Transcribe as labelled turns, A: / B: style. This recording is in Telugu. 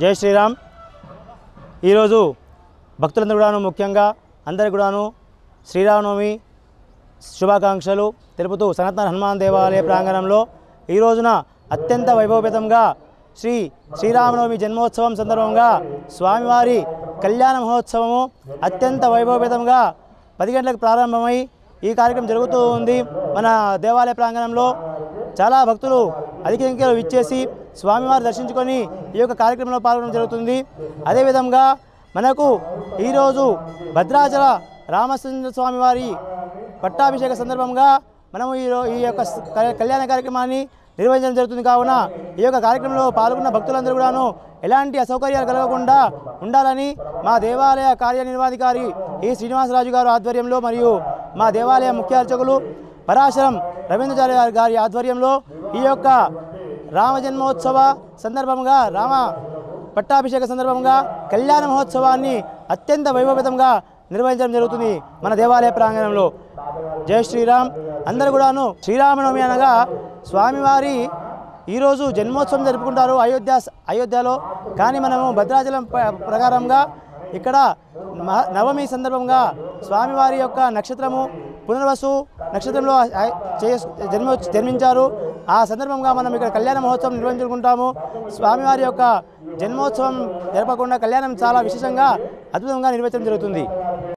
A: జై శ్రీరామ్. ఈరోజు భక్తులందరూ కూడాను ముఖ్యంగా అందరికీ కూడాను శ్రీరామనవమి శుభాకాంక్షలు తెలుపుతూ సనాతన హనుమాన్ దేవాలయ ప్రాంగణంలో ఈ రోజున అత్యంత వైభవపేతంగా శ్రీరామనవమి జన్మోత్సవం సందర్భంగా స్వామివారి కళ్యాణ మహోత్సవము అత్యంత వైభవపేతంగా 10 గంటలకు ప్రారంభమై ఈ కార్యక్రమం జరుగుతూ ఉంది. మన దేవాలయ ప్రాంగణంలో చాలా భక్తులు అధిక సంఖ్యలో విచ్చేసి స్వామివారి దర్శించుకొని ఈ యొక్క కార్యక్రమంలో పాల్గొనడం జరుగుతుంది. అదేవిధంగా మనకు ఈరోజు భద్రాచల రామచంద్ర స్వామివారి పట్టాభిషేక సందర్భంగా మనము ఈ యొక్క కళ్యాణ కార్యక్రమాన్ని నిర్వహించడం జరుగుతుంది. కావున ఈ యొక్క కార్యక్రమంలో పాల్గొన్న భక్తులందరూ కూడాను ఎలాంటి అసౌకర్యాలు కలగకుండా ఉండాలని మా దేవాలయ కార్యనిర్వహణాధికారి ఈ శ్రీనివాసరాజు గారు ఆధ్వర్యంలో మరియు మా దేవాలయ ముఖ్య అర్చకులు పరాశరం రవీంద్రాచార్య గారి ఆధ్వర్యంలో ఈ యొక్క రామ జన్మోత్సవ సందర్భంగా రామ పట్టాభిషేక సందర్భంగా కళ్యాణ మహోత్సవాన్ని అత్యంత వైభవపేతంగా నిర్వహించడం జరుగుతుంది మన దేవాలయ ప్రాంగణంలో. జై శ్రీరామ్. అందరూ కూడాను శ్రీరామనవమి అనగా స్వామివారి ఈరోజు జన్మోత్సవం జరుపుకుంటారు అయోధ్యలో. కానీ మనము భద్రాచలం ప్రకారంగా ఇక్కడ నవమి సందర్భంగా స్వామివారి యొక్క నక్షత్రము పునర్వసు నక్షత్రంలో జన్మించారు. ఆ సందర్భంగా మనం ఇక్కడ కళ్యాణ మహోత్సవం నిర్వహించుకుంటాము. స్వామివారి యొక్క జన్మోత్సవం జరపకుండా కళ్యాణం చాలా విశేషంగా అద్భుతంగా నిర్వహించడం జరుగుతుంది.